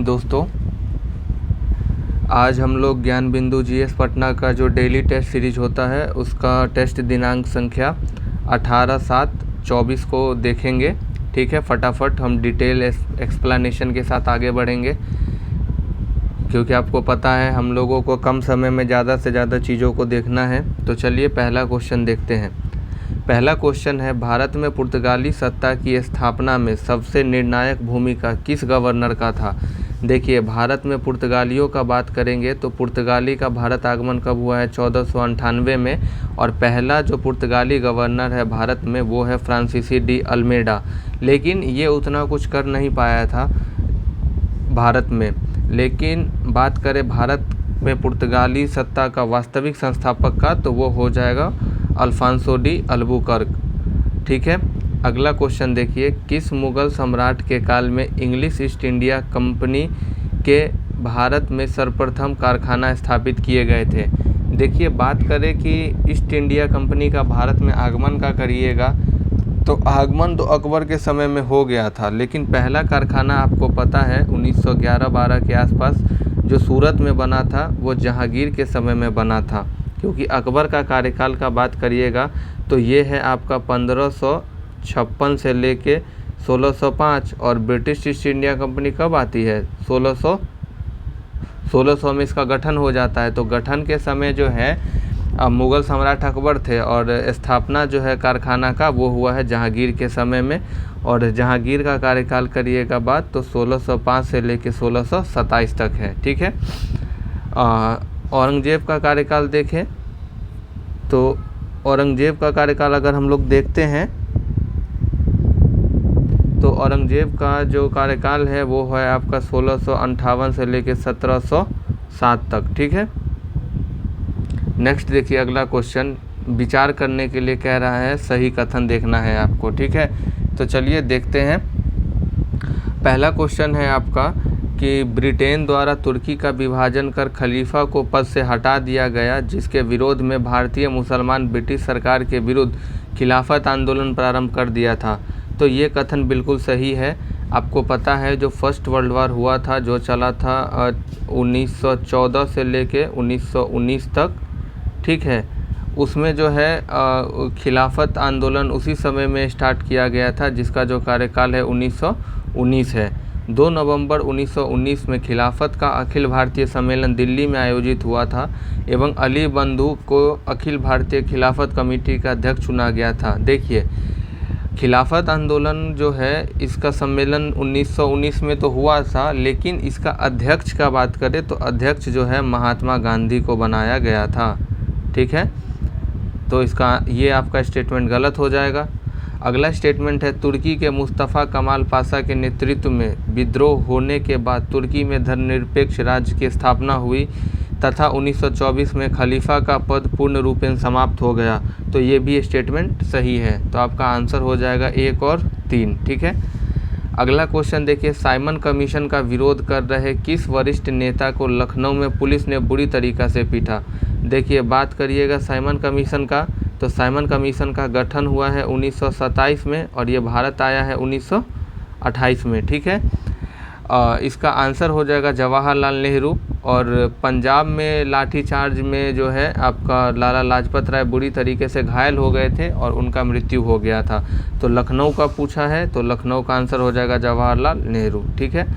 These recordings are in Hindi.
दोस्तों, आज हम लोग ज्ञान बिंदु जीएस पटना का जो डेली टेस्ट सीरीज होता है उसका टेस्ट दिनांक संख्या 18/7/24 को देखेंगे। ठीक है, फटाफट हम डिटेल एक्सप्लेनेशन के साथ आगे बढ़ेंगे, क्योंकि आपको पता है हम लोगों को कम समय में ज़्यादा से ज़्यादा चीज़ों को देखना है। तो चलिए पहला क्वेश्चन देखते हैं। पहला क्वेश्चन है, भारत में पुर्तगाली सत्ता की स्थापना में सबसे निर्णायक भूमिका किस गवर्नर का था। देखिए, भारत में पुर्तगालियों का बात करेंगे तो पुर्तगाली का भारत आगमन कब हुआ है, 1498 में। और पहला जो पुर्तगाली गवर्नर है भारत में वो है फ्रांसीसी डी अल्मेडा। लेकिन ये उतना कुछ कर नहीं पाया था भारत में। लेकिन बात करें भारत में पुर्तगाली सत्ता का वास्तविक संस्थापक का, तो वो हो जाएगा अल्फांसो डी अल्बुकर्क। ठीक है, अगला क्वेश्चन देखिए, किस मुगल सम्राट के काल में इंग्लिश ईस्ट इंडिया कंपनी के भारत में सर्वप्रथम कारखाना स्थापित किए गए थे। देखिए, बात करें कि ईस्ट इंडिया कंपनी का भारत में आगमन का करिएगा तो आगमन तो अकबर के समय में हो गया था, लेकिन पहला कारखाना आपको पता है 1911-12 के आसपास जो सूरत में बना था वो जहांगीर के समय में बना था। क्योंकि अकबर का कार्यकाल का बात करिएगा तो ये है आपका 1556 से लेके 1605। और ब्रिटिश ईस्ट इंडिया कंपनी कब आती है, 1600 में इसका गठन हो जाता है। तो गठन के समय जो है मुग़ल सम्राट अकबर थे और स्थापना जो है कारखाना का वो हुआ है जहांगीर के समय में। और जहांगीर का कार्यकाल करिएगा बात तो 1605 से लेके 1627 तक है। ठीक है, औरंगजेब का कार्यकाल देखें तो औरंगजेब का कार्यकाल अगर हम लोग देखते हैं तो औरंगजेब का जो कार्यकाल है वो है आपका 1658 से लेके 1707 तक। ठीक है, नेक्स्ट देखिए अगला क्वेश्चन, विचार करने के लिए कह रहा है, सही कथन देखना है आपको। ठीक है, तो चलिए देखते हैं। पहला क्वेश्चन है आपका कि ब्रिटेन द्वारा तुर्की का विभाजन कर खलीफा को पद से हटा दिया गया, जिसके विरोध में भारतीय मुसलमान ब्रिटिश सरकार के विरुद्ध खिलाफत आंदोलन प्रारंभ कर दिया था। तो ये कथन बिल्कुल सही है। आपको पता है जो फर्स्ट वर्ल्ड वार हुआ था जो चला था 1914 से लेके 1919 तक। ठीक है, उसमें जो है खिलाफत आंदोलन उसी समय में स्टार्ट किया गया था, जिसका जो कार्यकाल है 1919 है। 2 नवंबर 1919 में खिलाफत का अखिल भारतीय सम्मेलन दिल्ली में आयोजित हुआ था एवं अली बंधु को अखिल भारतीय खिलाफत कमेटी का अध्यक्ष चुना गया था। देखिए, खिलाफत आंदोलन जो है इसका सम्मेलन 1919 में तो हुआ था, लेकिन इसका अध्यक्ष का बात करें तो अध्यक्ष जो है महात्मा गांधी को बनाया गया था। ठीक है, तो इसका ये आपका स्टेटमेंट गलत हो जाएगा। अगला स्टेटमेंट है, तुर्की के मुस्तफ़ा कमाल पाशा के नेतृत्व में विद्रोह होने के बाद तुर्की में धर्मनिरपेक्ष राज्य की स्थापना हुई तथा 1924 में खलीफा का पद पूर्ण रूपेण समाप्त हो गया। तो ये भी स्टेटमेंट सही है। तो आपका आंसर हो जाएगा 1 और 3। ठीक है, अगला क्वेश्चन देखिए, साइमन कमीशन का विरोध कर रहे किस वरिष्ठ नेता को लखनऊ में पुलिस ने बुरी तरीक़ा से पीटा। देखिए, बात करिएगा साइमन कमीशन का तो साइमन कमीशन का गठन हुआ है 1927 में और ये भारत आया है 1928 में। ठीक है, इसका आंसर हो जाएगा जवाहरलाल नेहरू। और पंजाब में लाठीचार्ज में जो है आपका लाला लाजपत राय बुरी तरीके से घायल हो गए थे और उनका मृत्यु हो गया था। तो लखनऊ का पूछा है तो लखनऊ का आंसर हो जाएगा जवाहरलाल नेहरू। ठीक है,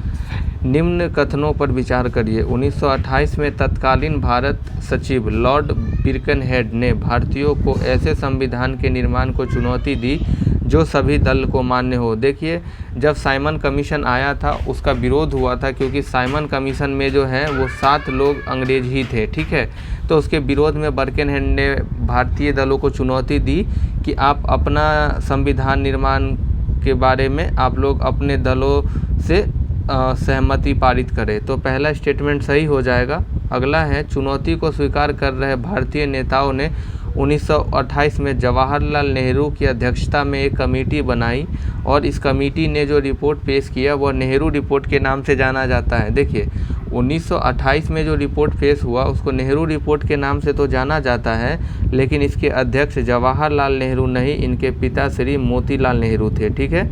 निम्न कथनों पर विचार करिए। 1928 में तत्कालीन भारत सचिव लॉर्ड बिरकनहेड ने भारतीयों को ऐसे संविधान के निर्माण को चुनौती दी जो सभी दल को मान्य हो। देखिए, जब साइमन कमीशन आया था उसका विरोध हुआ था, क्योंकि साइमन कमीशन में जो है वो 7 लोग अंग्रेज ही थे। ठीक है, तो उसके विरोध में बर्कनहेड ने भारतीय दलों को चुनौती दी कि आप अपना संविधान निर्माण के बारे में आप लोग अपने दलों से सहमति पारित करें। तो पहला स्टेटमेंट सही हो जाएगा। अगला है, चुनौती को स्वीकार कर रहे भारतीय नेताओं ने 1928 में जवाहरलाल नेहरू की अध्यक्षता में एक कमेटी बनाई और इस कमेटी ने जो रिपोर्ट पेश किया वह नेहरू रिपोर्ट के नाम से जाना जाता है। देखिए, 1928 में जो रिपोर्ट पेश हुआ उसको नेहरू रिपोर्ट के नाम से तो जाना जाता है, लेकिन इसके अध्यक्ष जवाहरलाल नेहरू नहीं, इनके पिता श्री मोतीलाल नेहरू थे। ठीक है,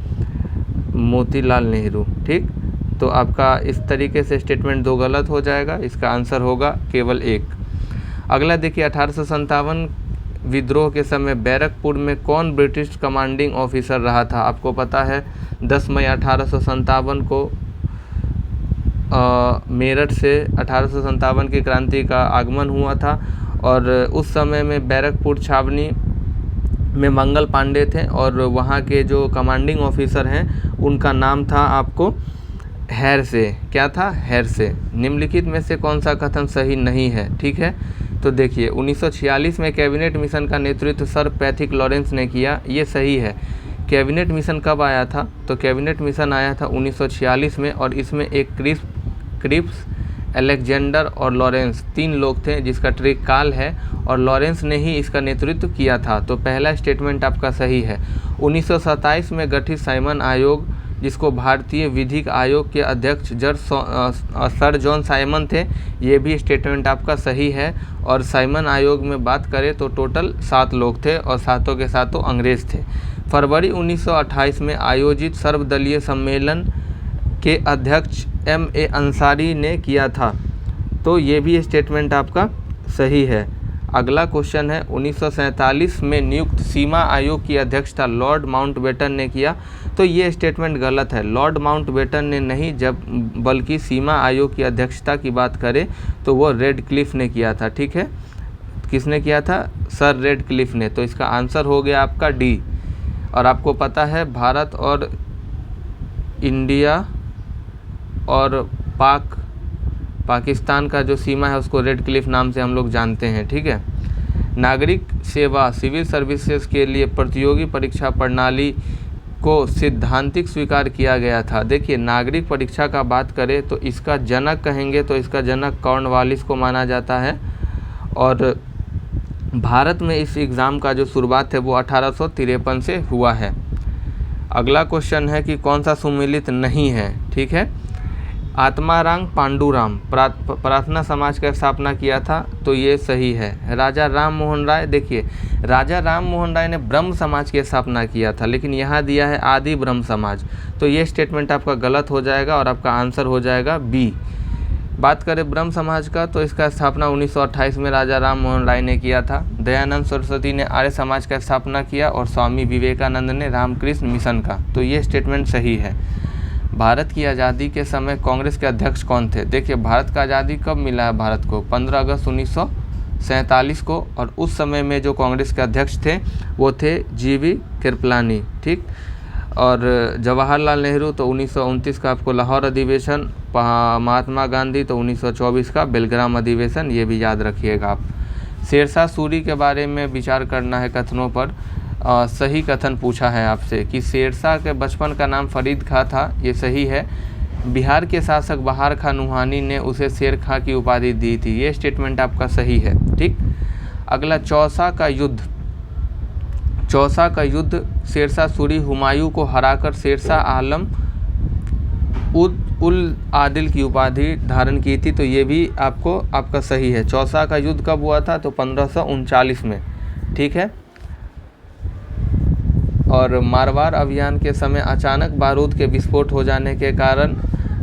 मोतीलाल नेहरू। ठीक, तो आपका इस तरीके से स्टेटमेंट 2 गलत हो जाएगा, इसका आंसर होगा केवल 1। अगला देखिए 1857 विद्रोह के समय बैरकपुर में कौन ब्रिटिश कमांडिंग ऑफिसर रहा था। आपको पता है 10 मई 1857 को मेरठ से 1857 की क्रांति का आगमन हुआ था और उस समय में बैरकपुर छावनी में मंगल पांडे थे और वहाँ के जो कमांडिंग ऑफिसर हैं उनका नाम था आपको हैरसे। क्या था? हैरसे। निम्नलिखित में से कौन सा कथन सही नहीं है? ठीक है, तो देखिए 1946 में कैबिनेट मिशन का नेतृत्व सर पैथिक लॉरेंस ने किया, ये सही है। कैबिनेट मिशन कब आया था? तो कैबिनेट मिशन आया था 1946 में और इसमें एक क्रिप्स, अलेक्जेंडर और लॉरेंस 3 लोग थे जिसका ट्रिक काल है और लॉरेंस ने ही इसका नेतृत्व किया था। तो पहला स्टेटमेंट आपका सही है। 1927 में गठित साइमन आयोग, जिसको भारतीय विधिक आयोग के अध्यक्ष सर जॉन साइमन थे, ये भी स्टेटमेंट आपका सही है। और साइमन आयोग में बात करें तो टोटल 7 लोग थे और सातों के सातों अंग्रेज थे। फरवरी 1928 में आयोजित सर्वदलीय सम्मेलन के अध्यक्ष M.A. अंसारी ने किया था, तो ये भी स्टेटमेंट आपका सही है। अगला क्वेश्चन है 1947 में नियुक्त सीमा आयोग की अध्यक्षता लॉर्ड माउंटबेटन ने किया, तो ये स्टेटमेंट गलत है। लॉर्ड माउंटबेटन ने नहीं, जब बल्कि सीमा आयोग की अध्यक्षता की बात करें तो वो रेडक्लिफ ने किया था। ठीक है, किसने किया था? सर रेडक्लिफ ने। तो इसका आंसर हो गया आपका डी। और आपको पता है भारत और इंडिया और पाकिस्तान का जो सीमा है उसको रेड क्लिफ नाम से हम लोग जानते हैं। ठीक है, नागरिक सेवा सिविल सर्विसेज के लिए प्रतियोगी परीक्षा प्रणाली को सिद्धांतिक स्वीकार किया गया था। देखिए नागरिक परीक्षा का बात करें तो इसका जनक कहेंगे तो इसका जनक कॉर्नवालिस को माना जाता है और भारत में इस एग्ज़ाम का जो शुरुआत है वो 1853 से हुआ है। अगला क्वेश्चन है कि कौन सा सुमेलित नहीं है। ठीक है, आत्माराम पांडुराम प्रार्थना समाज का स्थापना किया था, तो ये सही है। राजा राम मोहन राय, देखिए राजा राम मोहन राय ने ब्रह्म समाज की स्थापना किया था, लेकिन यहाँ दिया है आदि ब्रह्म समाज, तो ये स्टेटमेंट आपका गलत हो जाएगा और आपका आंसर हो जाएगा बी। बात करें ब्रह्म समाज का तो इसका स्थापना 1928 में राजा राम मोहन राय ने किया था। दयानंद सरस्वती ने आर्य समाज का स्थापना किया और स्वामी विवेकानंद ने रामकृष्ण मिशन का, तो ये स्टेटमेंट सही है। भारत की आज़ादी के समय कांग्रेस के अध्यक्ष कौन थे? देखिए भारत का आज़ादी कब मिला है भारत को? 15 अगस्त 1947 को, और उस समय में जो कांग्रेस के अध्यक्ष थे वो थे GV कृपलानी। ठीक, और जवाहरलाल नेहरू तो 1929 का आपको लाहौर अधिवेशन, महात्मा गांधी तो 1924 का बेलग्राम अधिवेशन, ये भी याद रखिएगा आप। शेरशाह सूरी के बारे में विचार करना है कथनों पर। सही कथन पूछा है आपसे कि शेरशाह के बचपन का नाम फरीद खां था, ये सही है। बिहार के शासक बहार खां नुहानी ने उसे शेर खां की उपाधि दी थी, ये स्टेटमेंट आपका सही है। ठीक, अगला चौसा का युद्ध शेरशाह सूरी हुमायूं को हराकर शेरशाह आलम उल आदिल की उपाधि धारण की थी, तो ये भी आपका सही है। चौसा का युद्ध कब हुआ था? तो 1539 में। ठीक है, और मारवाड़ अभियान के समय अचानक बारूद के विस्फोट हो जाने के कारण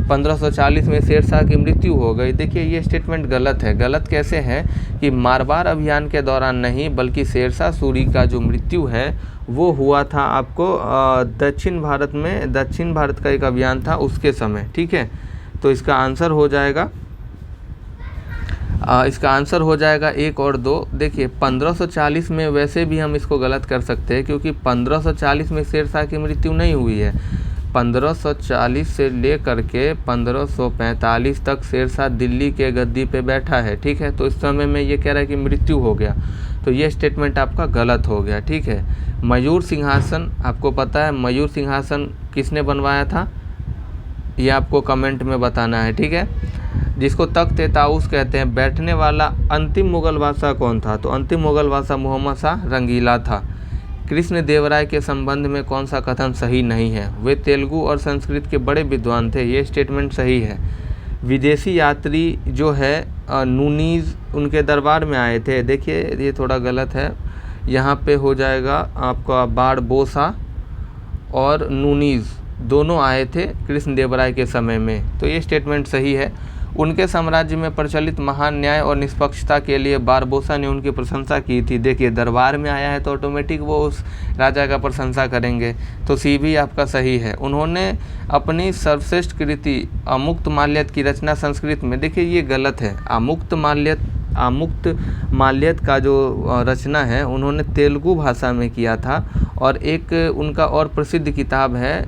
1540 में शेरशाह की मृत्यु हो गई। देखिए ये स्टेटमेंट गलत है। गलत कैसे है कि मारवाड़ अभियान के दौरान नहीं, बल्कि शेरशाह सूरी का जो मृत्यु है वो हुआ था आपको दक्षिण भारत का एक अभियान था उसके समय। ठीक है, तो इसका आंसर हो जाएगा 1 और 2। देखिए 1540 में वैसे भी हम इसको गलत कर सकते हैं क्योंकि 1540 में शेरशाह की मृत्यु नहीं हुई है। 1540 से लेकर के 1545 तक शेरशाह दिल्ली के गद्दी पे बैठा है। ठीक है, तो इस समय में ये कह रहा है कि मृत्यु हो गया, तो ये स्टेटमेंट आपका गलत हो गया। ठीक है, मयूर सिंहासन, आपको पता है मयूर सिंहासन किसने बनवाया था? ये आपको कमेंट में बताना है। ठीक है, जिसको तख्त-ए-ताऊस कहते हैं। बैठने वाला अंतिम मुगल बादशाह कौन था? तो अंतिम मुगल बादशाह मोहम्मद शाह रंगीला था। कृष्ण देव राय के संबंध में कौन सा कथन सही नहीं है? वे तेलुगु और संस्कृत के बड़े विद्वान थे, ये स्टेटमेंट सही है। विदेशी यात्री जो है नूनीज़ उनके दरबार में आए थे, देखिए ये थोड़ा गलत है, यहाँ पे हो जाएगा आपका बारबोसा और नूनीज़, दोनों आए थे कृष्णदेवराय के समय में। तो ये स्टेटमेंट सही है। उनके साम्राज्य में प्रचलित महान न्याय और निष्पक्षता के लिए बारबोसा ने उनकी प्रशंसा की थी। देखिए दरबार में आया है तो ऑटोमेटिक वो उस राजा का प्रशंसा करेंगे, तो सी भी आपका सही है। उन्होंने अपनी सर्वश्रेष्ठ कृति अमुक्तमाल्यद की रचना संस्कृत में, देखिए ये गलत है। अमुक्तमाल्यद का जो रचना है उन्होंने तेलुगु भाषा में किया था। और एक उनका और प्रसिद्ध किताब है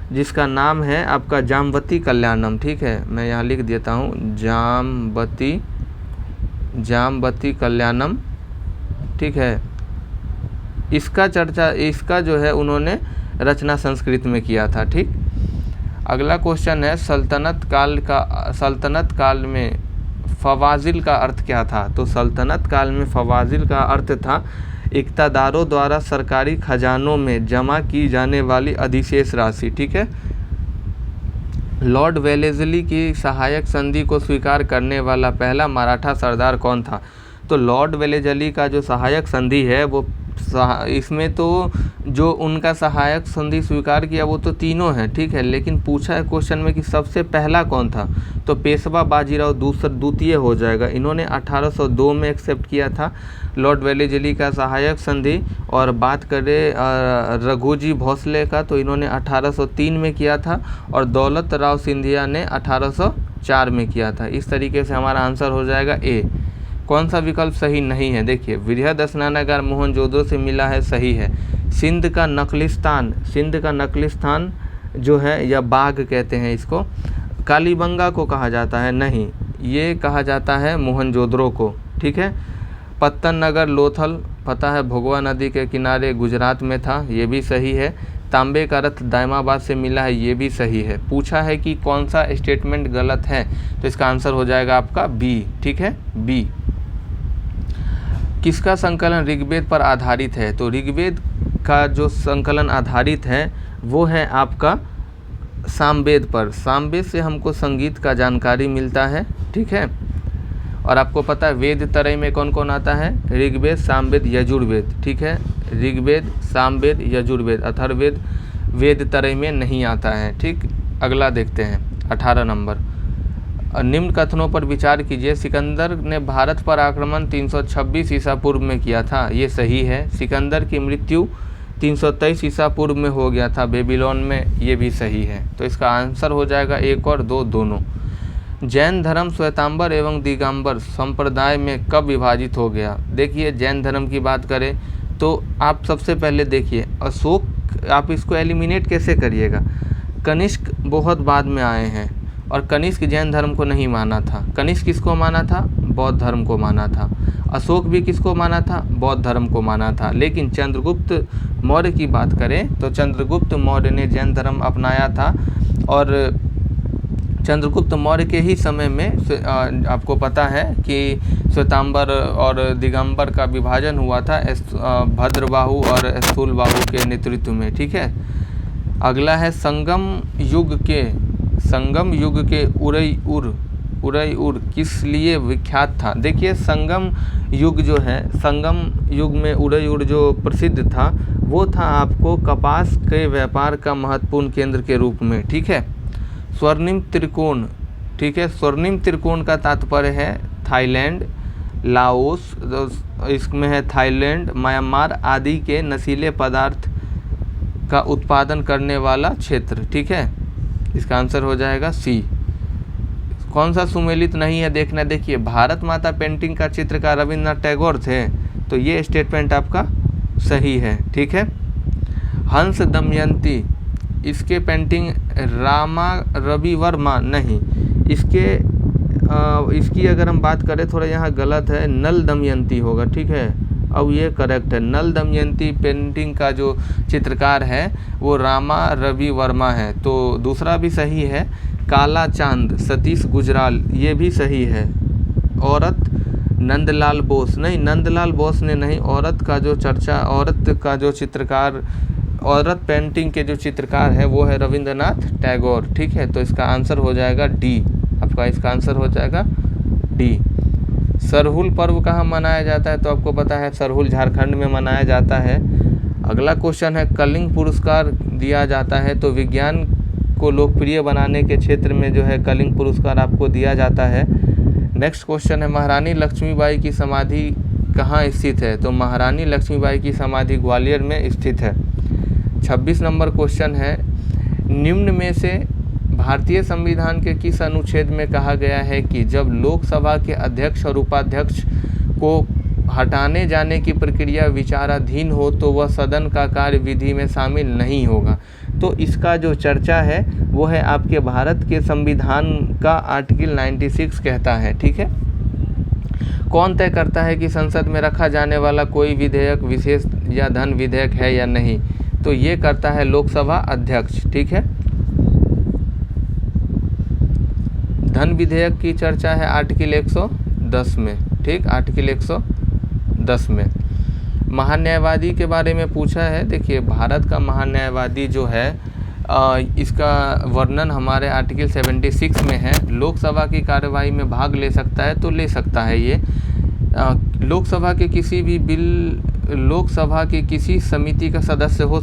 जिसका नाम है आपका जाम्बती कल्याणम। ठीक है, मैं यहाँ लिख देता हूँ, जाम्बती कल्याणम। ठीक है, इसका जो है उन्होंने रचना संस्कृत में किया था। ठीक, अगला क्वेश्चन है सल्तनत काल में फवाजिल का अर्थ क्या था? तो सल्तनत काल में फवाजिल का अर्थ था इक़्तिदारों द्वारा सरकारी खजानों में जमा की जाने वाली अधिशेष राशि। ठीक है, लॉर्ड वेलेस्ली की सहायक संधि को स्वीकार करने वाला पहला मराठा सरदार कौन था? तो लॉर्ड वेलेस्ली का जो सहायक संधि है वो इसमें तो जो उनका सहायक संधि स्वीकार किया वो तो तीनों हैं। ठीक है, लेकिन पूछा है क्वेश्चन में कि सबसे पहला कौन था, तो पेशवा बाजीराव द्वितीय हो जाएगा। इन्होंने 1802 में एक्सेप्ट किया था लॉर्ड वेलेस्ली का सहायक संधि। और बात करें रघुजी भोसले का, तो इन्होंने 1803 में किया था और दौलत राव सिंधिया ने 1804 में किया था। इस तरीके से हमारा आंसर हो जाएगा ए। कौन सा विकल्प सही नहीं है? देखिए वृहद स्नानागार मोहनजोदड़ो से मिला है, सही है। सिंध का नकलिस्तान जो है, या बाग कहते हैं इसको, कालीबंगा को कहा जाता है, नहीं, ये कहा जाता है मोहनजोदड़ो को। ठीक है, पत्तन नगर लोथल पता है भोगवा नदी के किनारे गुजरात में था, ये भी सही है। तांबे का रथ दायमाबाद से मिला है, ये भी सही है। पूछा है कि कौन सा स्टेटमेंट गलत है, तो इसका आंसर हो जाएगा आपका बी। ठीक है, बी। किसका संकलन ऋग्वेद पर आधारित है? तो ऋग्वेद का जो संकलन आधारित है वो है आपका सामवेद पर। सामवेद से हमको संगीत का जानकारी मिलता है। ठीक है, और आपको पता है वेद त्रय में कौन कौन आता है? ऋग्वेद, सामवेद, यजुर्वेद। ठीक है, ऋग्वेद, सामवेद, यजुर्वेद, अथर्ववेद वेद त्रय में नहीं आता है। ठीक, अगला देखते हैं 18 नंबर। निम्न कथनों पर विचार कीजिए। सिकंदर ने भारत पर आक्रमण 326 ईसा पूर्व में किया था, ये सही है। सिकंदर की मृत्यु 323 ईसा पूर्व में हो गया था बेबीलोन में, ये भी सही है। तो इसका आंसर हो जाएगा 1 और 2 दोनों। जैन धर्म श्वेतांबर एवं दिगंबर संप्रदाय में कब विभाजित हो गया? देखिए जैन धर्म की बात करें तो आप सबसे पहले देखिए अशोक, आप इसको एलिमिनेट कैसे करिएगा? कनिष्क बहुत बाद में आए हैं और कनिष्क जैन धर्म को नहीं माना था। कनिष्क किसको माना था? बौद्ध धर्म को माना था। अशोक भी किसको माना था? बौद्ध धर्म को माना था। लेकिन चंद्रगुप्त मौर्य की बात करें तो चंद्रगुप्त मौर्य ने जैन धर्म अपनाया था। और चंद्रगुप्त मौर्य के ही समय में आपको पता है कि श्वेतांबर और दिगंबर का विभाजन हुआ था भद्रबाहु और स्थूलबाहु के नेतृत्व में। ठीक है, अगला है संगम युग के उरई किस लिए विख्यात था? देखिए संगम युग जो है, संगम युग में उरई जो प्रसिद्ध था वो था आपको कपास के व्यापार का महत्वपूर्ण केंद्र के रूप में। ठीक है, स्वर्णिम त्रिकोण। ठीक है, स्वर्णिम त्रिकोण का तात्पर्य है थाईलैंड, लाओस, इसमें है थाईलैंड, म्यांमार आदि के नशीले पदार्थ का उत्पादन करने वाला क्षेत्र। ठीक है, इसका आंसर हो जाएगा सी। कौन सा सुमेलित नहीं है देखना। देखिए भारत माता पेंटिंग का चित्रकार रविंद्रनाथ टैगोर थे, तो ये स्टेटमेंट आपका सही है। ठीक है, हंस दमयंती, इसके पेंटिंग रामा रवि वर्मा नहीं, इसकी अगर हम बात करें थोड़ा यहाँ गलत है, नल दमयंती होगा। ठीक है, अब ये करेक्ट है। नल दमयंती पेंटिंग का जो चित्रकार है वो रामा रवि वर्मा है, तो दूसरा भी सही है। काला चांद सतीश गुजराल, ये भी सही है। औरत नंदलाल बोस नहीं, नंदलाल बोस ने नहीं, औरत का जो चित्रकार, औरत पेंटिंग के जो चित्रकार है वो है रविंद्रनाथ टैगोर। ठीक है, तो इसका आंसर हो जाएगा डी। आपका इसका आंसर हो जाएगा डी। सरहुल पर्व कहाँ मनाया जाता है? तो आपको पता है सरहुल झारखंड में मनाया जाता है। अगला क्वेश्चन है कलिंग पुरस्कार दिया जाता है, तो विज्ञान को लोकप्रिय बनाने के क्षेत्र में जो है कलिंग पुरस्कार आपको दिया जाता है। नेक्स्ट क्वेश्चन है महारानी लक्ष्मीबाई की समाधि कहाँ स्थित है, तो महारानी लक्ष्मीबाई की समाधि ग्वालियर में स्थित है। 26 नंबर क्वेश्चन है निम्न में से भारतीय संविधान के किस अनुच्छेद में कहा गया है कि जब लोकसभा के अध्यक्ष और उपाध्यक्ष को हटाने जाने की प्रक्रिया विचाराधीन हो तो वह सदन का कार्य विधि में शामिल नहीं होगा। तो इसका जो चर्चा है वो है आपके भारत के संविधान का आर्टिकल 96 कहता है, ठीक है। कौन तय करता है कि संसद में रखा जाने वाला कोई विधेयक विशेष या धन विधेयक है या नहीं, तो ये करता है लोकसभा अध्यक्ष, ठीक है। धन विधेयक की चर्चा है आर्टिकल 110 में, ठीक, आर्टिकल 110 में। महान्यायवादी के बारे में पूछा है। देखिए भारत का महान्यायवादी जो है इसका वर्णन हमारे आर्टिकल 76 में है। लोकसभा की कार्यवाही में भाग ले सकता है, तो ले सकता है ये। लोकसभा के किसी भी लोकसभा की किसी समिति का सदस्य हो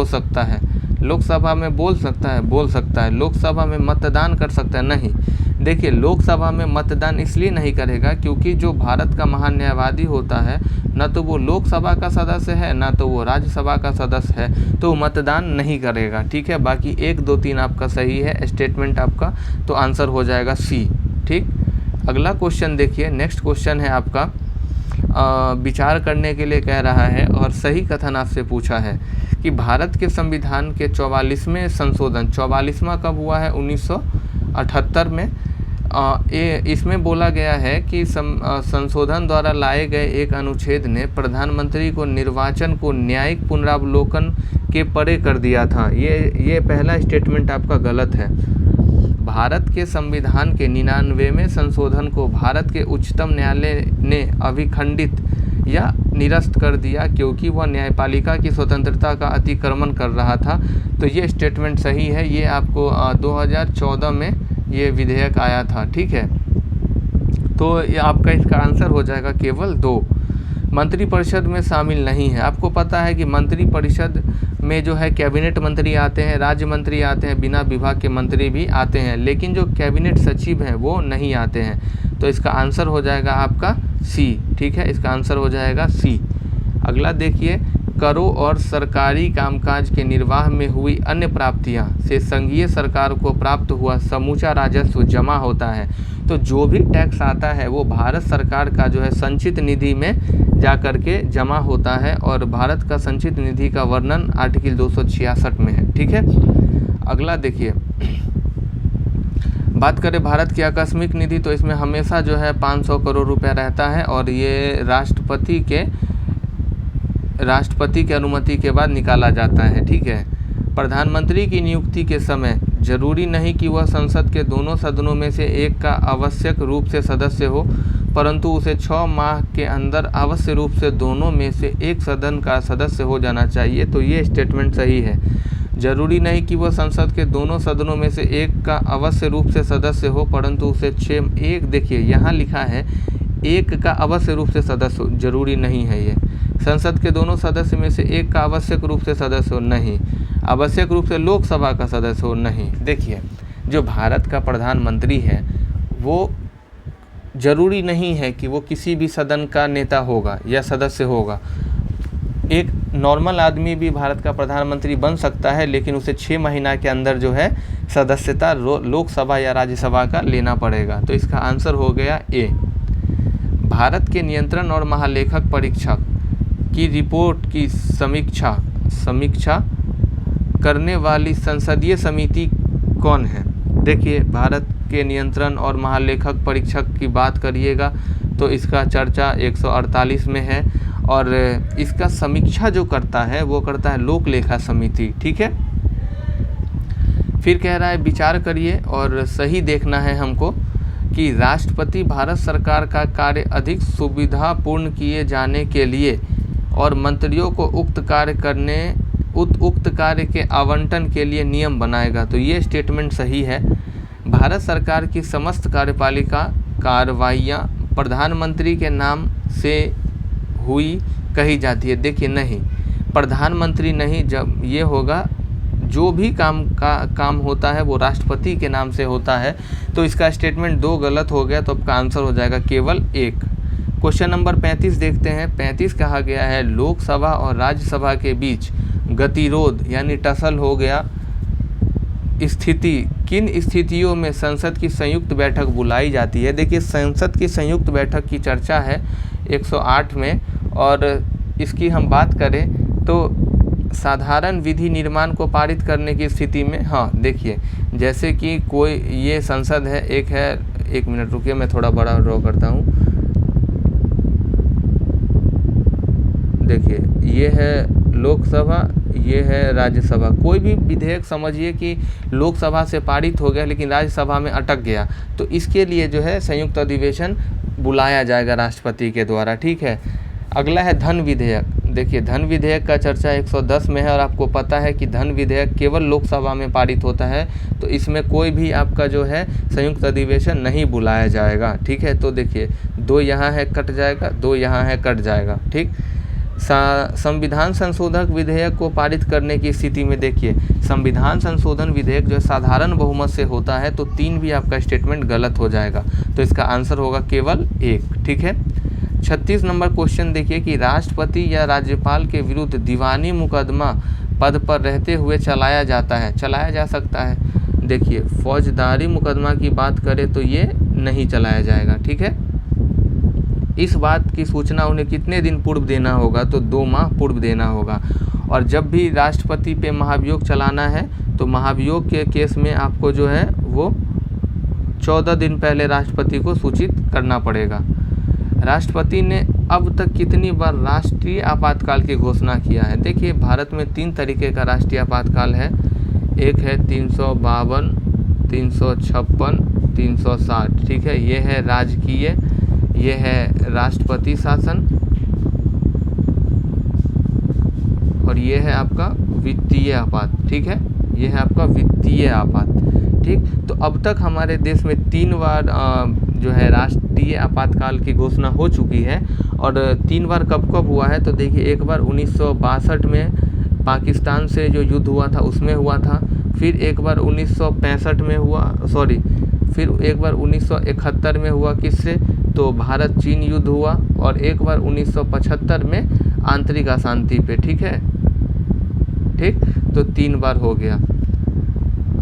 सकता है। लोकसभा में बोल सकता है। लोकसभा में मतदान कर सकता है, नहीं। देखिए लोकसभा में मतदान इसलिए नहीं करेगा क्योंकि जो भारत का महान्यायवादी होता है ना तो वो लोकसभा का सदस्य है ना तो वो राज्यसभा का सदस्य है, तो मतदान नहीं करेगा, ठीक है। बाकी 1, 2, 3 आपका सही है स्टेटमेंट आपका, तो आंसर हो जाएगा सी, ठीक। अगला क्वेश्चन देखिए, नेक्स्ट क्वेश्चन है आपका विचार करने के लिए कह रहा है और सही कथन आपसे पूछा है कि भारत के संविधान के 44वें संशोधन, 44वां कब हुआ है, 1978 में। इसमें बोला गया है कि संशोधन द्वारा लाए गए एक अनुच्छेद ने प्रधानमंत्री को निर्वाचन को न्यायिक पुनरावलोकन के परे कर दिया था। ये पहला स्टेटमेंट आपका गलत है। भारत के संविधान के 99वें संशोधन को भारत के उच्चतम न्यायालय ने अभिखंडित या निरस्त कर दिया क्योंकि वह न्यायपालिका की स्वतंत्रता का अतिक्रमण कर रहा था। तो ये स्टेटमेंट सही है। ये आपको 2014 में ये विधेयक आया था, ठीक है। तो ये आपका इसका आंसर हो जाएगा केवल 2। मंत्रिपरिषद में शामिल नहीं है। आपको पता है कि मंत्रिपरिषद में जो है कैबिनेट मंत्री आते हैं, राज्य मंत्री आते हैं, बिना विभाग के मंत्री भी आते हैं, लेकिन जो कैबिनेट सचिव हैं वो नहीं आते हैं। तो इसका आंसर हो जाएगा आपका सी, ठीक है। इसका आंसर हो जाएगा सी। अगला देखिए, करों और सरकारी कामकाज के निर्वाह में हुई अन्य प्राप्तियां से संघीय सरकार को प्राप्त हुआ समूचा राजस्व जमा होता है। तो जो भी टैक्स आता है वो भारत सरकार का जो है संचित निधि में जा कर के जमा होता है और भारत का संचित निधि का वर्णन आर्टिकल 266 में है, ठीक है। अगला देखिए, बात करें भारत की आकस्मिक निधि, तो इसमें हमेशा जो है 500 करोड़ रुपया रहता है और ये राष्ट्रपति के अनुमति के बाद निकाला जाता है, ठीक है। प्रधानमंत्री की नियुक्ति के समय जरूरी नहीं कि वह संसद के दोनों सदनों में से एक का आवश्यक रूप से सदस्य हो, परंतु उसे 6 माह के अंदर आवश्यक रूप से दोनों में से एक सदन का सदस्य हो जाना चाहिए। तो ये स्टेटमेंट सही है। जरूरी नहीं कि वह संसद के दोनों सदनों में से एक का अवश्य रूप से सदस्य हो, परंतु उसे 6 एक देखिए यहाँ लिखा है एक का अवश्य रूप से सदस्य हो, जरूरी नहीं है ये। संसद के दोनों सदस्य में से एक का आवश्यक रूप से सदस्य हो, नहीं। आवश्यक रूप से लोकसभा का सदस्य हो, नहीं। देखिए जो भारत का प्रधानमंत्री है वो जरूरी नहीं है कि वो किसी भी सदन का नेता होगा या सदस्य होगा। एक नॉर्मल आदमी भी भारत का प्रधानमंत्री बन सकता है, लेकिन उसे 6 महीना के अंदर जो है सदस्यता लोकसभा या राज्यसभा का लेना पड़ेगा। तो इसका आंसर हो गया ए। भारत के नियंत्रण और महालेखक परीक्षक की रिपोर्ट की समीक्षा करने वाली संसदीय समिति कौन है? देखिए भारत के नियंत्रण और महालेखक परीक्षक की बात करिएगा तो इसका चर्चा 148 में है और इसका समीक्षा जो करता है वो करता है लोक लेखा समिति, ठीक है। फिर कह रहा है विचार करिए और सही देखना है हमको कि राष्ट्रपति भारत सरकार का कार्य अधिक सुविधापूर्ण किए जाने के लिए और मंत्रियों को उक्त कार्य के आवंटन के लिए नियम बनाएगा। तो ये स्टेटमेंट सही है। भारत सरकार की समस्त कार्यपालिका कार्रवाइयाँ प्रधानमंत्री के नाम से हुई कही जाती है। देखिए नहीं, प्रधानमंत्री नहीं, जब ये होगा जो भी काम होता है वो राष्ट्रपति के नाम से होता है। तो इसका स्टेटमेंट 2 गलत हो गया, तो आपका आंसर हो जाएगा केवल 1। क्वेश्चन नंबर 35 देखते हैं। 35 कहा गया है लोकसभा और राज्यसभा के बीच गतिरोध यानी टसल हो गया स्थिति, किन स्थितियों में संसद की संयुक्त बैठक बुलाई जाती है। देखिए संसद की संयुक्त बैठक की चर्चा है 108 में, और इसकी हम बात करें तो साधारण विधि निर्माण को पारित करने की स्थिति में, हाँ देखिए जैसे कि कोई ये संसद है, एक मिनट रुकिए मैं थोड़ा बड़ा ड्रॉ करता हूँ। देखिए ये है लोकसभा, ये है राज्यसभा। कोई भी विधेयक समझिए कि लोकसभा से पारित हो गया लेकिन राज्यसभा में अटक गया, तो इसके लिए जो है संयुक्त अधिवेशन बुलाया जाएगा राष्ट्रपति के द्वारा, ठीक है। अगला है धन विधेयक। देखिए धन विधेयक का चर्चा 110 में है, और आपको पता है कि धन विधेयक केवल लोकसभा में पारित होता है, तो इसमें कोई भी आपका जो है संयुक्त अधिवेशन नहीं बुलाया जाएगा, ठीक है। तो देखिए 2 यहाँ है कट जाएगा, 2 यहाँ है कट जाएगा, ठीक। संविधान संशोधन विधेयक को पारित करने की स्थिति में देखिए संविधान संशोधन विधेयक जो साधारण बहुमत से होता है, तो 3 भी आपका स्टेटमेंट गलत हो जाएगा, तो इसका आंसर होगा केवल 1, ठीक है। 36 नंबर क्वेश्चन देखिए कि राष्ट्रपति या राज्यपाल के विरुद्ध दीवानी मुकदमा पद पर रहते हुए चलाया जा सकता है। देखिए फौजदारी मुकदमा की बात करें तो ये नहीं चलाया जाएगा, ठीक है। इस बात की सूचना उन्हें कितने दिन पूर्व देना होगा, तो 2 माह पूर्व देना होगा। और जब भी राष्ट्रपति पे महाभियोग चलाना है तो महाभियोग के केस में आपको जो है वो 14 दिन पहले राष्ट्रपति को सूचित करना पड़ेगा। राष्ट्रपति ने अब तक कितनी बार राष्ट्रीय आपातकाल की घोषणा किया है। देखिए भारत में 3 तरीके का राष्ट्रीय आपातकाल है, एक है 352, 356, 360, ठीक है। ये है राजकीय, ये है राष्ट्रपति शासन, और ये है आपका वित्तीय आपात, ठीक है। ये है आपका वित्तीय आपात, ठीक। तो अब तक हमारे देश में 3 बार जो है राष्ट्रीय आपातकाल की घोषणा हो चुकी है, और 3 बार कब हुआ है, तो देखिए एक बार 1962 में पाकिस्तान से जो युद्ध हुआ था उसमें हुआ था, फिर एक बार 1965 में हुआ, फिर एक बार 1971 में हुआ किससे, तो भारत चीन युद्ध हुआ, और एक बार 1975 में आंतरिक अशांति पे, ठीक है, ठीक। तो 3 बार हो गया।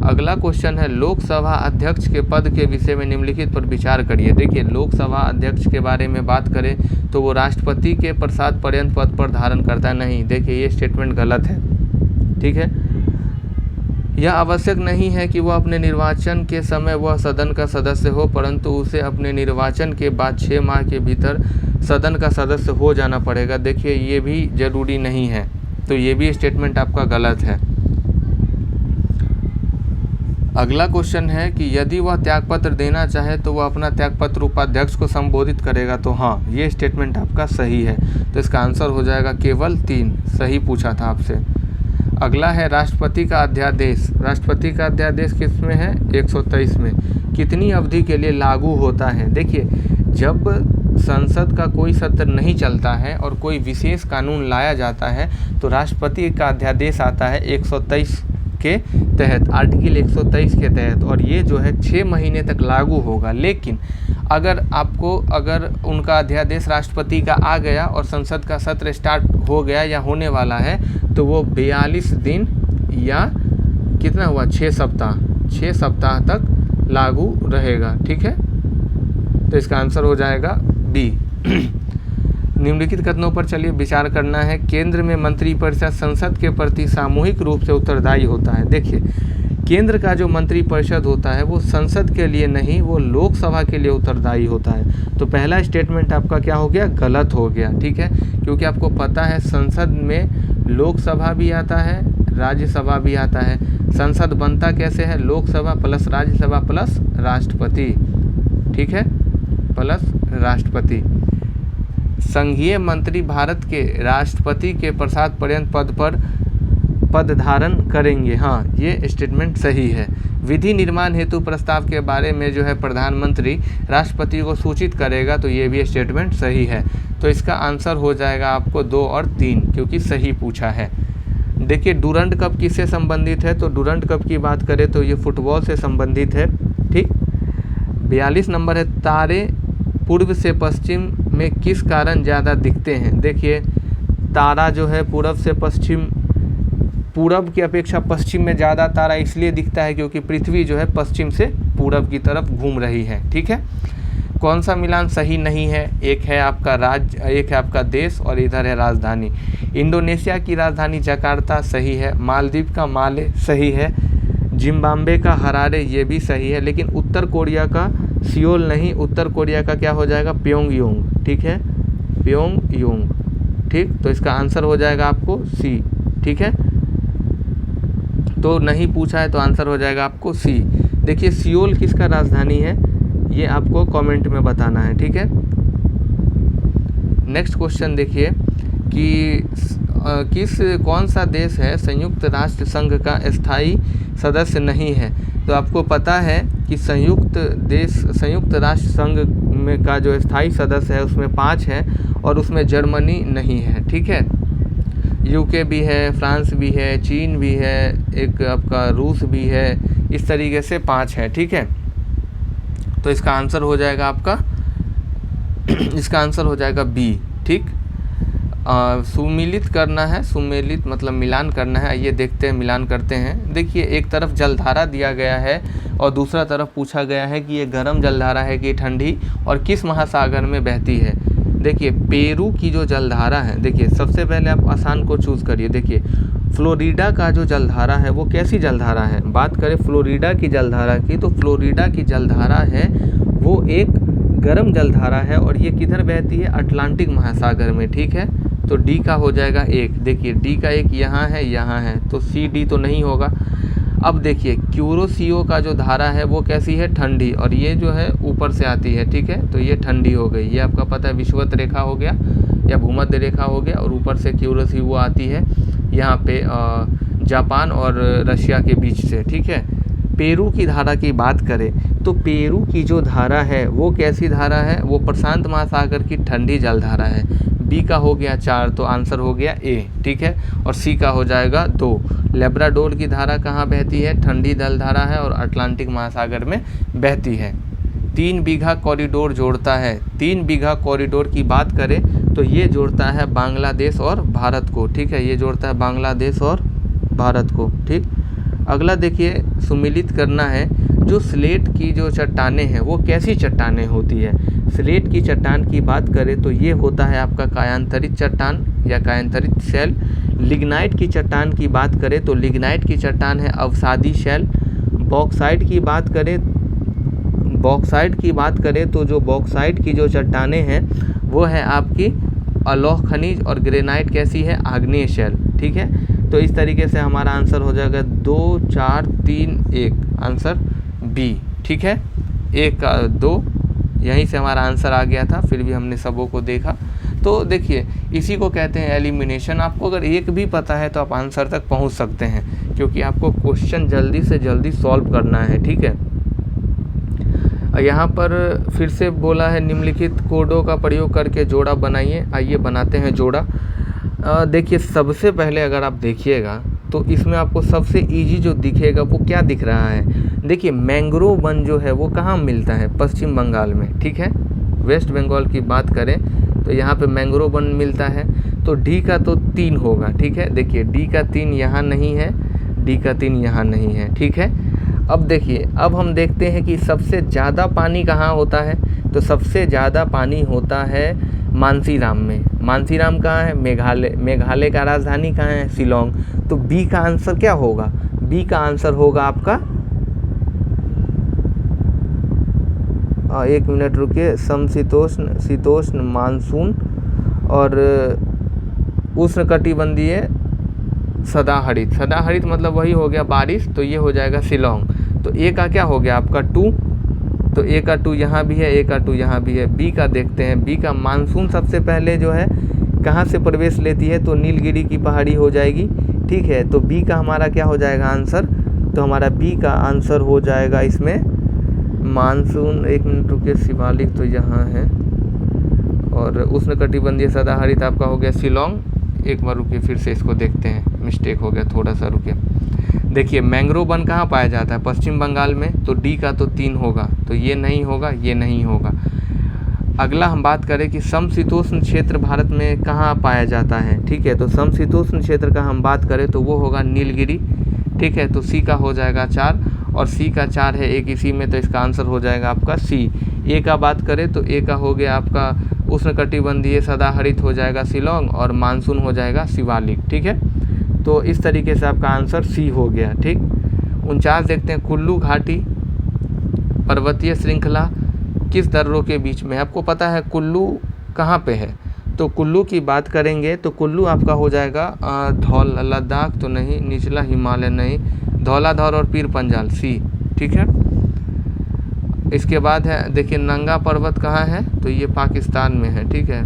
अगला क्वेश्चन है लोकसभा अध्यक्ष के पद के विषय में निम्नलिखित पर विचार करिए। देखिए लोकसभा अध्यक्ष के बारे में बात करें तो वो राष्ट्रपति के प्रसाद पर्यंत पद पर धारण करता नहीं। देखिए ये स्टेटमेंट गलत है, ठीक है। यह आवश्यक नहीं है कि वह अपने निर्वाचन के समय वह सदन का सदस्य हो, परंतु उसे अपने निर्वाचन के बाद 6 माह के भीतर सदन का सदस्य हो जाना पड़ेगा। देखिए ये भी जरूरी नहीं है, तो ये भी स्टेटमेंट आपका गलत है। अगला क्वेश्चन है कि यदि वह त्यागपत्र देना चाहे तो वह अपना त्यागपत्र उपाध्यक्ष को संबोधित करेगा, तो हाँ ये स्टेटमेंट आपका सही है, तो इसका आंसर हो जाएगा केवल 3, सही पूछा था आपसे। अगला है राष्ट्रपति का अध्यादेश। राष्ट्रपति का अध्यादेश किस में है, 123 में। कितनी अवधि के लिए लागू होता है। देखिए जब संसद का कोई सत्र नहीं चलता है और कोई विशेष कानून लाया जाता है तो राष्ट्रपति का अध्यादेश आता है 123 के तहत, आर्टिकल 123 के तहत, और ये जो है 6 महीने तक लागू होगा। लेकिन अगर उनका अध्यादेश राष्ट्रपति का आ गया और संसद का सत्र स्टार्ट हो गया या होने वाला है तो वो 42 दिन या कितना हुआ 6 सप्ताह तक लागू रहेगा, ठीक है। तो इसका आंसर हो जाएगा बी। निम्नलिखित कथनों पर चलिए विचार करना है। केंद्र में मंत्रिपरिषद संसद के प्रति सामूहिक रूप से उत्तरदायी होता है। देखिए केंद्र का जो मंत्रिपरिषद होता है वो संसद के लिए नहीं, वो लोकसभा के लिए उत्तरदायी होता है। तो पहला स्टेटमेंट आपका क्या हो गया, गलत हो गया, ठीक है। क्योंकि आपको पता है संसद में लोकसभा भी आता है, राज्यसभा भी आता है। संसद बनता कैसे है, लोकसभा प्लस राज्यसभा प्लस राष्ट्रपति, ठीक है, प्लस राष्ट्रपति। संघीय मंत्री भारत के राष्ट्रपति के प्रसाद पर्यंत पद धारण करेंगे, हाँ ये स्टेटमेंट सही है। विधि निर्माण हेतु प्रस्ताव के बारे में जो है प्रधानमंत्री राष्ट्रपति को सूचित करेगा, तो ये भी स्टेटमेंट सही है। तो इसका आंसर हो जाएगा आपको 2 और 3, क्योंकि सही पूछा है। देखिए डूरंड कप किससे संबंधित है, तो डूरंड कप की बात करें तो ये फुटबॉल से संबंधित है। ठीक। 42 नंबर है, तारे पूर्व से पश्चिम में किस कारण ज़्यादा दिखते हैं। देखिए तारा जो है पूर्व से पश्चिम, पूरब की अपेक्षा पश्चिम में ज़्यादा तारा इसलिए दिखता है क्योंकि पृथ्वी जो है पश्चिम से पूरब की तरफ घूम रही है। ठीक है। कौन सा मिलान सही नहीं है, एक है आपका राज्य, एक है आपका देश और इधर है राजधानी। इंडोनेशिया की राजधानी जकार्ता सही है, मालदीव का माले सही है, जिम्बाब्वे का हरारे ये भी सही है, लेकिन उत्तर कोरिया का सियोल नहीं, उत्तर कोरिया का क्या हो जाएगा, प्योंगयांग। ठीक है, प्योंगयांग। ठीक, तो इसका आंसर हो जाएगा आपको सी। ठीक है, तो नहीं पूछा है तो आंसर हो जाएगा आपको सी। देखिए सियोल किसका राजधानी है, ये आपको कमेंट में बताना है। ठीक है। नेक्स्ट क्वेश्चन देखिए कि कौन सा देश है संयुक्त राष्ट्र संघ का स्थायी सदस्य नहीं है। तो आपको पता है कि संयुक्त राष्ट्र संघ में का जो स्थायी सदस्य है उसमें 5 है और उसमें जर्मनी नहीं है। ठीक है। यूके भी है, फ्रांस भी है, चीन भी है, एक आपका रूस भी है, इस तरीके से 5 है। ठीक है, तो इसका आंसर हो जाएगा आपका इसका आंसर हो जाएगा बी। ठीक। सुमेलित करना है, सुमेलित मतलब मिलान करना है। आइए देखते हैं, मिलान करते हैं। देखिए एक तरफ जलधारा दिया गया है और दूसरा तरफ पूछा गया है कि ये गर्म जलधारा है कि ठंडी और किस महासागर में बहती है। देखिए पेरू की जो जलधारा है, देखिए सबसे पहले आप आसान को चूज़ करिए। देखिए फ्लोरिडा का जो जलधारा है वो कैसी जलधारा है, बात करें फ्लोरिडा की जलधारा की, तो फ्लोरिडा की जलधारा है वो एक गर्म जलधारा है और ये किधर बहती है, अटलांटिक महासागर में। ठीक है, तो डी का हो जाएगा 1। देखिए डी का 1 यहाँ है, तो सी डी तो नहीं होगा। अब देखिए क्यूरोसियो का जो धारा है वो कैसी है, ठंडी, और ये जो है ऊपर से आती है। ठीक है, तो ये ठंडी हो गई। ये आपका पता है विषुवत रेखा हो गया या भूमध्य रेखा हो गया, और ऊपर से क्यूरोसियो आती है यहाँ पे जापान और रशिया के बीच से। ठीक है। पेरू की धारा की बात करें तो पेरू की जो धारा है वो कैसी धारा है, वो प्रशांत महासागर की ठंडी जलधारा है। बी का हो गया 4, तो आंसर हो गया ए। ठीक है, और सी का हो जाएगा 2। लेब्राडोर की धारा कहाँ बहती है, ठंडी जलधारा है और अटलांटिक महासागर में बहती है। 3 बीघा कॉरिडोर जोड़ता है। 3 बीघा कॉरिडोर की बात करें तो ये जोड़ता है बांग्लादेश और भारत को। ठीक है, ये जोड़ता है बांग्लादेश और भारत को। ठीक। अगला देखिए सुमेलित करना है, जो स्लेट की जो चट्टानें हैं वो कैसी चट्टानें होती है। स्लेट की चट्टान की बात करें तो ये होता है आपका कायांतरित चट्टान या कायांतरित शैल। लिग्नाइट की चट्टान की बात करें तो लिग्नाइट की चट्टान है अवसादी शैल। बॉक्साइट की बात करें तो जो बॉक्साइट की जो चट्टानें हैं वो है आपकी अलोह खनिज, और ग्रेनाइट कैसी है, आग्नेय शैल। ठीक है, तो इस तरीके से हमारा आंसर हो जाएगा 2, 4, 3, 1, आंसर बी। ठीक है, 1 का 2, यहीं से हमारा आंसर आ गया था, फिर भी हमने सबों को देखा। तो देखिए इसी को कहते हैं एलिमिनेशन। आपको अगर एक भी पता है तो आप आंसर तक पहुंच सकते हैं, क्योंकि आपको क्वेश्चन जल्दी से जल्दी सॉल्व करना है। ठीक है, यहाँ पर फिर से बोला है निम्नलिखित कोडों का प्रयोग करके जोड़ा बनाइए। आइए बनाते हैं जोड़ा। देखिए सबसे पहले अगर आप देखिएगा तो इसमें आपको सबसे इजी जो दिखेगा वो क्या दिख रहा है। देखिए मैंग्रोव वन जो है वो कहाँ मिलता है, पश्चिम बंगाल में। ठीक है, वेस्ट बंगाल की बात करें तो यहाँ पे मैंग्रोव वन मिलता है, तो डी का तो 3 होगा। ठीक है, देखिए डी का 3 यहाँ नहीं है, डी का 3 यहाँ नहीं है। ठीक है, अब देखिए अब हम देखते हैं कि सबसे ज़्यादा पानी कहाँ होता है, तो सबसे ज़्यादा पानी होता है मानसीराम में। मानसीराम कहाँ है, मेघालय। मेघालय का राजधानी कहाँ है, शिलोंग। तो बी का आंसर क्या होगा, बी का आंसर होगा आपका 1 मिनट रुकिए, समशीतोष्ण, शीतोष्ण, मानसून और उष्णकटिबंधीय सदाहरित। सदाहरित मतलब वही हो गया बारिश, तो ये हो जाएगा शिलोंग। तो ए का क्या हो गया आपका 2, तो ए का 2 यहाँ भी है, ए का 2 यहाँ भी है। बी का देखते हैं, बी का मानसून सबसे पहले जो है कहाँ से प्रवेश लेती है, तो नीलगिरी की पहाड़ी हो जाएगी। ठीक है, तो बी का हमारा क्या हो जाएगा आंसर, तो हमारा बी का आंसर हो जाएगा इसमें मानसून। 1 मिनट रुकिए, शिवालिक तो यहाँ है, और उष्णकटिबंधीय सदाहरित आपका हो गया शिलोंग। एक बार रुकिए, फिर से इसको देखते हैं, मिस्टेक हो गया थोड़ा सा, रुकिए। देखिए मैंग्रोव वन कहाँ पाया जाता है? पश्चिम बंगाल में, तो डी का तो 3 होगा, तो ये नहीं होगा, ये नहीं होगा। अगला हम बात करें कि समशीतोष्ण क्षेत्र भारत में कहाँ पाया जाता है, ठीक है। तो समशीतोष्ण क्षेत्र का हम बात करें तो वो होगा नीलगिरी, ठीक है। तो सी का हो जाएगा 4, और सी का 4 है एक इसी में, तो इसका आंसर हो जाएगा आपका सी। ए का बात करें तो ए का हो गया आपका उष्णकटिबंधीय सदाहरित हो जाएगा शिलोंग, और मानसून हो जाएगा शिवालिक, ठीक है। तो इस तरीके से आपका आंसर सी हो गया, ठीक। 49 देखते हैं, कुल्लू घाटी पर्वतीय श्रृंखला किस दर्रों के बीच में है? आपको पता है कुल्लू कहाँ पे है? तो कुल्लू की बात करेंगे तो कुल्लू आपका हो जाएगा लद्दाख तो नहीं, निचला हिमालय नहीं, धौलाधौर और पीर पंजाल, सी, ठीक है। इसके बाद है देखिए नंगा पर्वत कहाँ है? तो ये पाकिस्तान में है, ठीक है।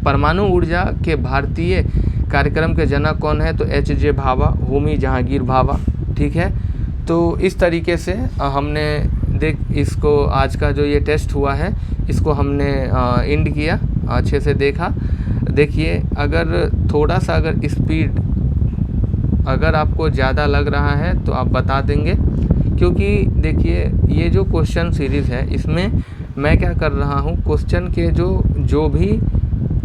परमाणु ऊर्जा के भारतीय कार्यक्रम के जनक कौन है? तो एच.जे. भाभा, होमी जहांगीर भाभा, ठीक है। तो इस तरीके से हमने इसको आज का जो ये टेस्ट हुआ है इसको हमने एंड किया, अच्छे से देखा। देखिए अगर थोड़ा सा अगर स्पीड अगर आपको ज़्यादा लग रहा है तो आप बता देंगे, क्योंकि देखिए ये जो क्वेश्चन सीरीज़ है इसमें मैं क्या कर रहा हूँ, क्वेश्चन के जो भी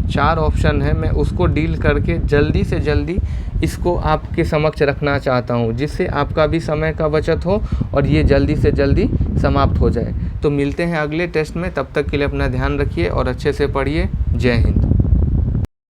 4 ऑप्शन है मैं उसको डील करके जल्दी से जल्दी इसको आपके समक्ष रखना चाहता हूँ, जिससे आपका भी समय का बचत हो और ये जल्दी से जल्दी समाप्त हो जाए। तो मिलते हैं अगले टेस्ट में, तब तक के लिए अपना ध्यान रखिए और अच्छे से पढ़िए। जय हिंद।